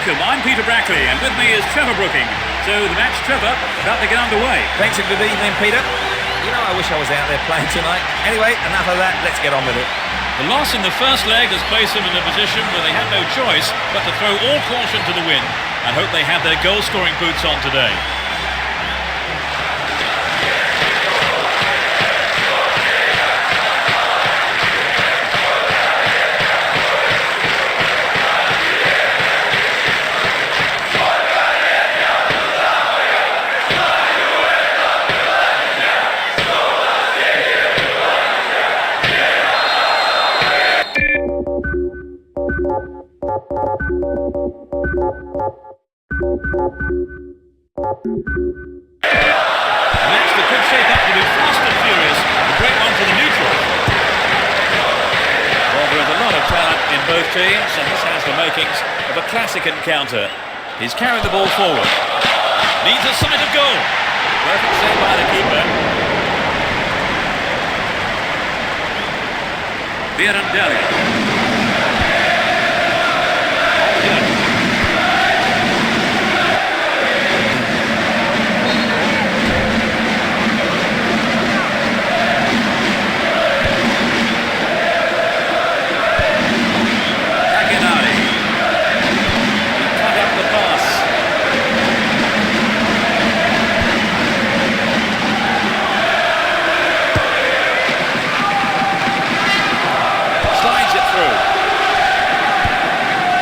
welcome. I'm Peter Brackley, and with me is Trevor Brooking. So the match, Trevor, about to get underway. Thanks and good evening, Peter. You know, I wish I was out there playing tonight. Anyway, enough of that. Let's get on with it. The loss in the first leg has placed them in a position where they had no choice but to throw all caution to the wind and hope they have their goal-scoring boots on today. Both teams, and this has the makings of a classic encounter. He's carried the ball forward. Needs a sight of goal. Perfect save by the keeper. Andriy.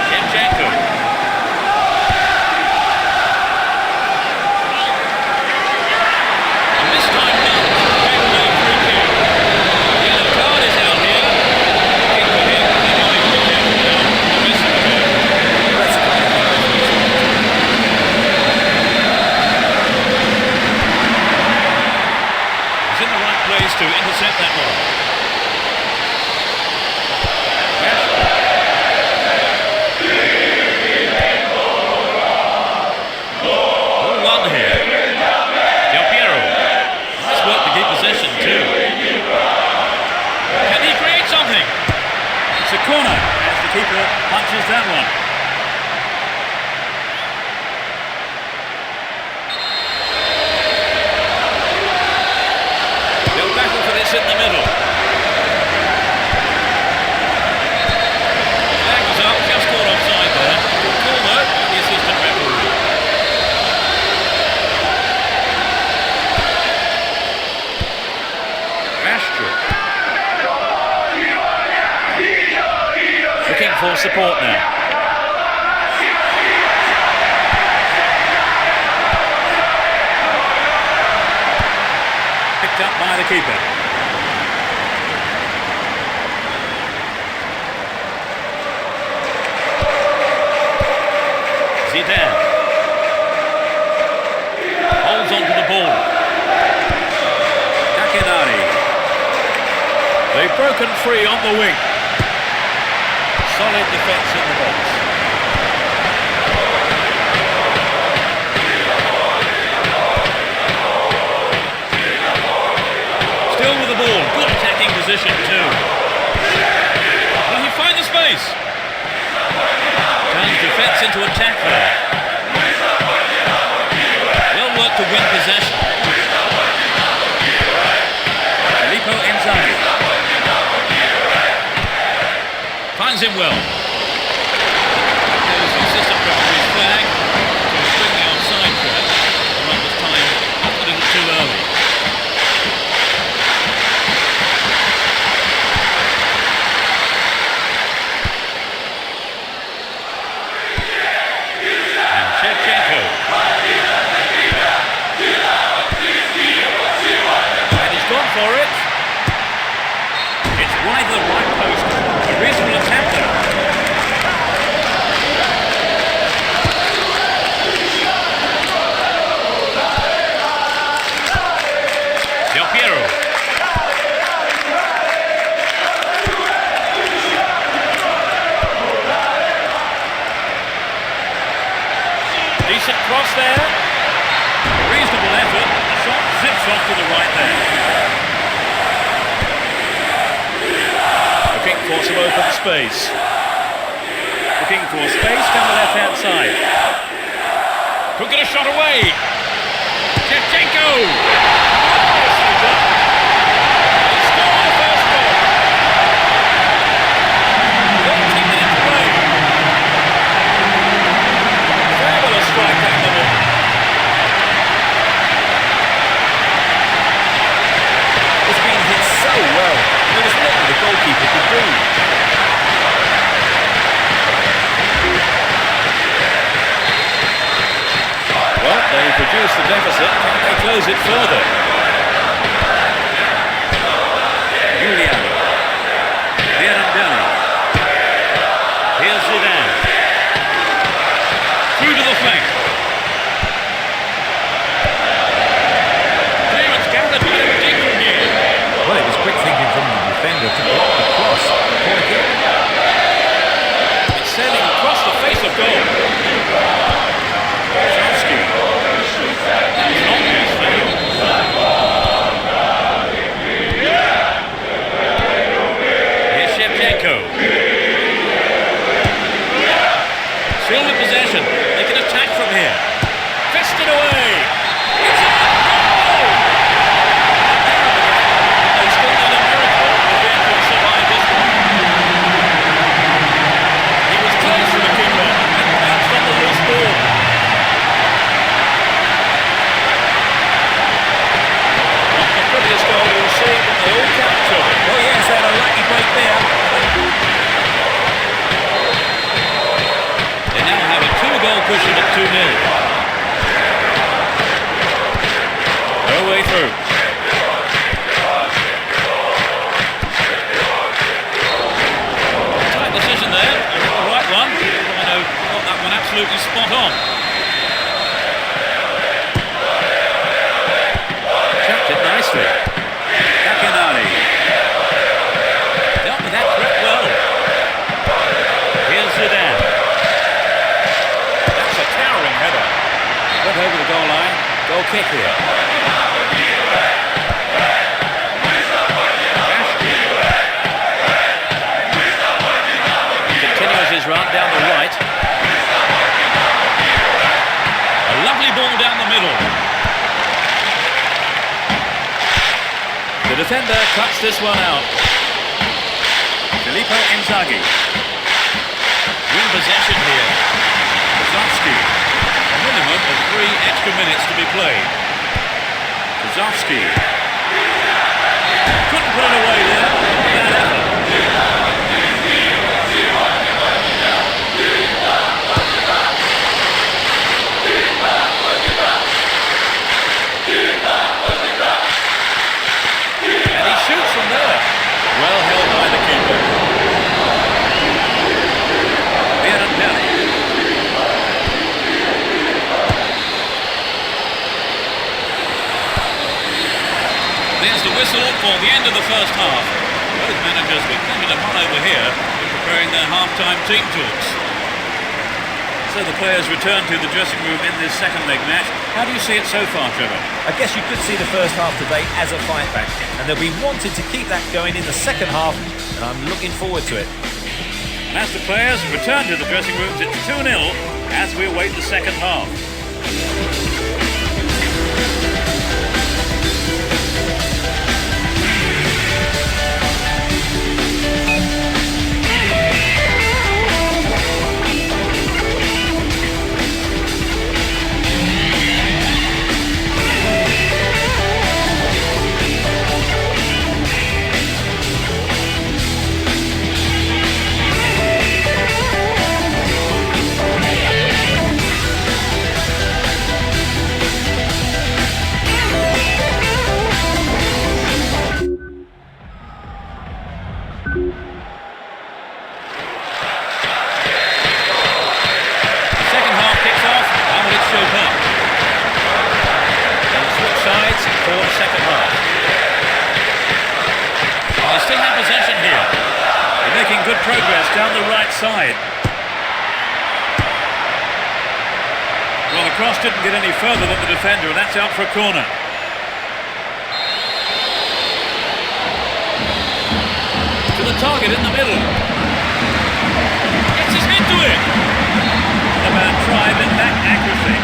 Shevchenko. And this time not away free kick. The yellow card is out here. Looking for him. They might be careful now. Miss the kick. He's in the right place to intercept that one. It's a corner as the keeper punches that one. They'll battle for this in the middle. Flag was up, just caught offside there. Good call though by the assistant referee. Looking for support now. Picked up by the keeper. Zidane holds on to the ball. Andriy. They've broken free on the wing. Solid defence in the box. Still with the ball. Good attacking position too. Will he find the space? Turns defence into attack there. Well worked to win possession. Finds him well. There's the assistant referee's flag to spring the offside trap. The run was timed a little too early. And Shevchenko. And he's gone for it. It's wide of the right post. A reasonable attempt there. Decent cross there. A reasonable effort. The shot zips off to the right there. Looking for some open space. Looking for space down the left-hand side. away. Shevchenko. Nicely done. He scored the first goal. 13 minutes to play. Fabulous strike down the middle. It's been hit so well. There was nothing the goalkeeper could do. Well, they reduce the deficit. Can they close it further? Giuliano. Andriy. Here's Zidane. Through to the flank. Clearance gathered by the deep from here. Well, it was quick thinking from the defender to block the cross. Corner kick. It's sailing across the face of goal. Shevchenko. It's not his fail. Here's Shevchenko. Still with possession. They can attack from here. Fisted away. It's a goal! They still need a miracle if they can survive this one. He was close to the keeper and bounced on the loose ball. Not the prettiest goal you'll see, but they all count to it. Oh yes, they had a lucky break there. They now have a 2-goal cushion at 2-0. No way through. Tight decision there. I got the right one. I know got that one absolutely spot on. Checked it nicely. Andriy. Dealt with that threat well. Here's Zidane. That's a towering header. Went over the goal line. Goal kick here. He continues his run down the right. A lovely ball down the middle. The defender cuts this one out. Filippo Inzaghi. Win possession here. Kozlovsky. A minimum of 3 extra minutes to be played. Kozlovsky. Couldn't put it away there. Bad effort. And he shoots from there. Well held by the keeper. Andriy. There's the whistle for the end of the first half. Both managers with plenty to mull over here in preparing their half-time team talks. So the players return to the dressing room in this second leg match. How do you see it so far, Trevor? I guess you could see the first half today as a fight back, and they'll be wanting to keep that going in the second half, and I'm looking forward to it. And as the players return to the dressing rooms, it's 2-0 as we await the second half. progress down the right side. Well, the cross didn't get any further than the defender, and that's out for a corner. To the target in the middle. Gets his head to it. A bad try, but that accuracy.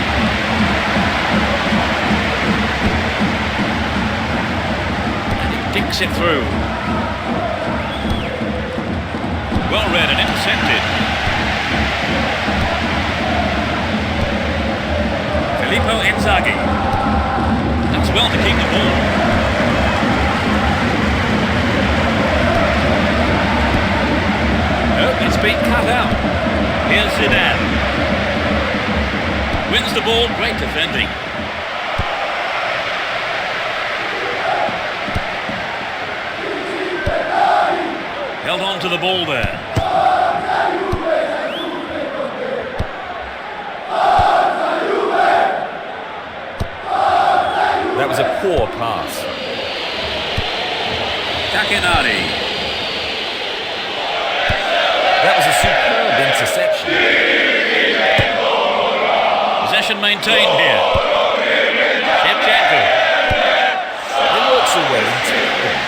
Flicks it through. Well read and intercepted. Filippo Inzaghi. Does well to keep the ball. Oh, it's been cut out. Here's Zidane. Wins the ball, great defending. Held on to the ball there. That was a poor pass. Takenari. That was a superb interception. Possession maintained here. Shevchenko. It works so well in tandem.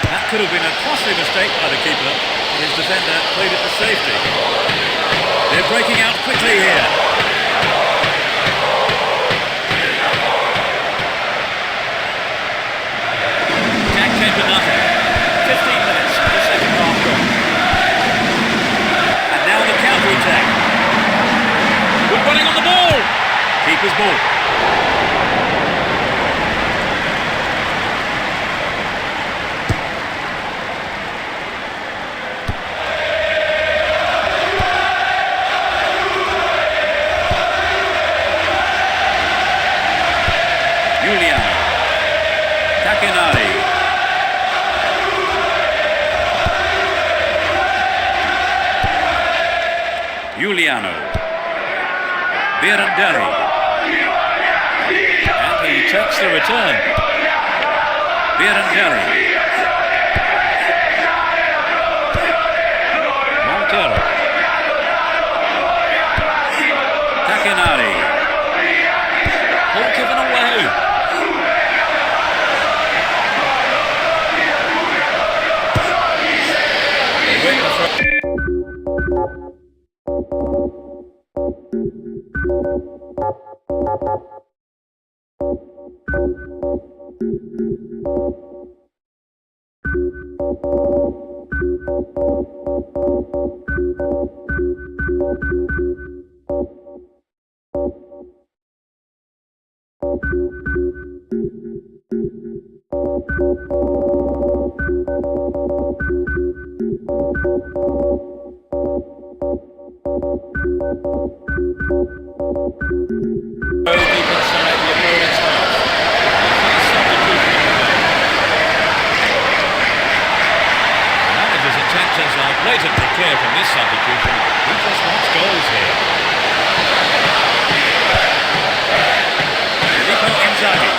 That could have been a costly mistake by the keeper, but his defender played it to safety. They're breaking out quickly here. Attack came to nothing. 15 minutes of the second half gone. And now the counter-attack. Good running on the ball. Keeper's ball. Takenari. Giuliano. Biranderi. And he takes the return. Biranderi. Montero. Takenari. Ball given away. Blatantly clear from this substitution. He just wants goals here. Filippo Inzaghi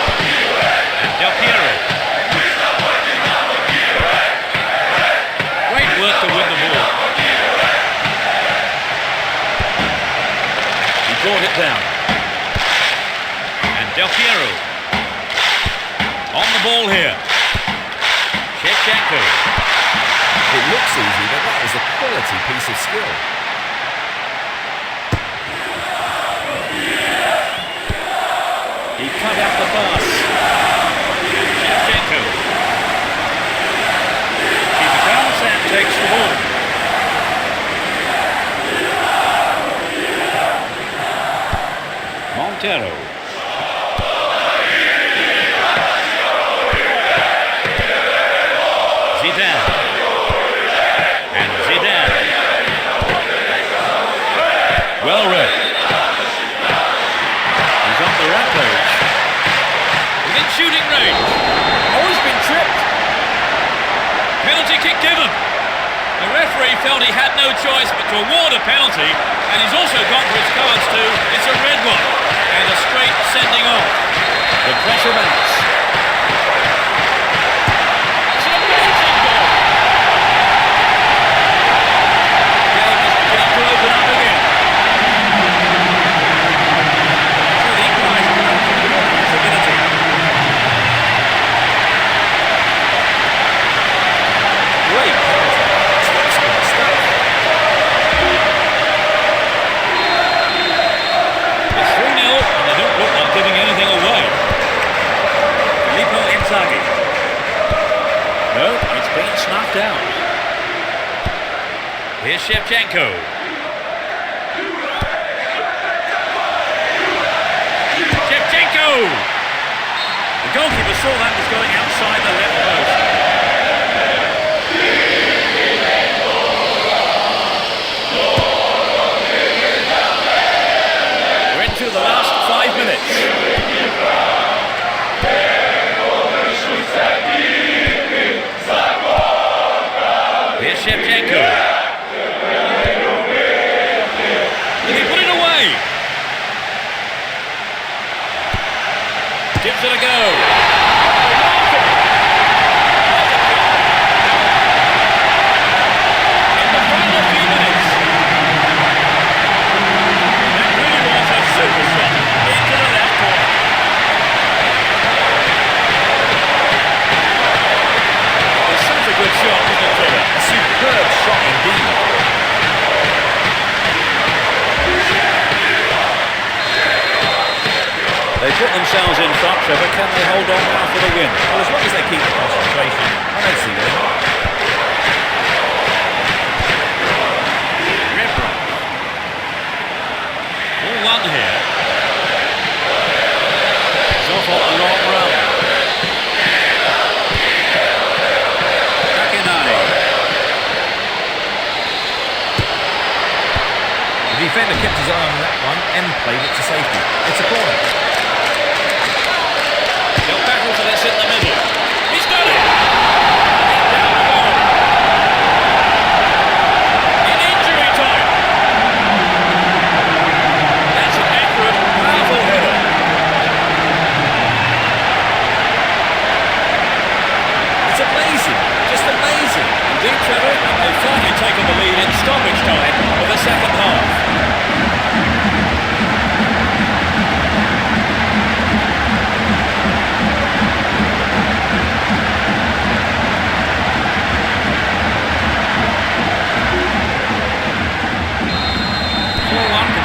and Del Piero. Great work to win the ball. He brought it down. And Del Piero on the ball here. Shevchenko. It looks easy, but that is a quality piece of skill. He cut out the pass. Shevchenko. Keeper comes and takes the ball. Montero. Zidane. And Zidane. Well read. He's on the rampage. Within shooting range. Oh, he's been tripped. Penalty kick given. The referee felt he had no choice but to award a penalty, and he's also gone for his cards too. It's a red one. And a straight sending off. The pressure mounts. It's an amazing goal. Game is beginning to open up again. So the equaliser comes with more possibility. Great penalty. It's excellent stuff. It's 3-0 and they don't look like giving anything away. Shevchenko. Shevchenko! The goalkeeper saw that was going outside the left post. We're into the last 5 minutes. Here's Shevchenko. Did he put it away? Gives it a go. In the final few minutes. That really was a super shot into the left corner. It's such a good shot, isn't it, Trevor? A superb shot indeed. They put themselves in front, Trevor. Can they hold on now for the win? Well, as long as they keep the concentration, I don't see them. All one here. It's off on a long run. The defender kept his eye on that one and played it to safety. It's a corner. They'll battle for this in the middle. He's got it! He's down the goal. In injury time. That's an accurate, powerful header. It's amazing. Just amazing. Indeed, Trevor, and they've finally taken the lead in stoppage time for the second half.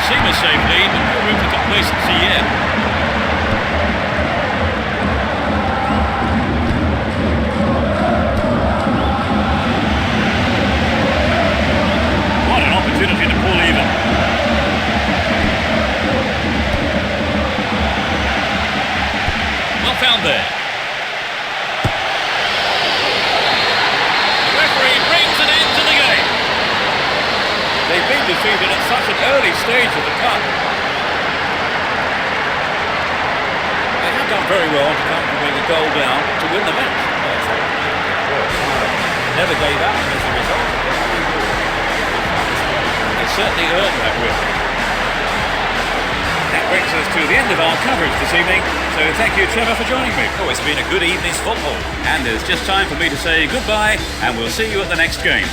Seem a safe lead, but no room for complacency yet. What an opportunity to pull even. Well found there. The referee brings an end to the game. They've been defeated at such an early stage of the cup. They have done very well to come to bring a goal down to win the match. Never gave up as a result. They certainly earned that win. That brings us to the end of our coverage this evening. So thank you, Trevor, for joining me. Oh, it's been a good evening's football. And it's just time for me to say goodbye, and we'll see you at the next game.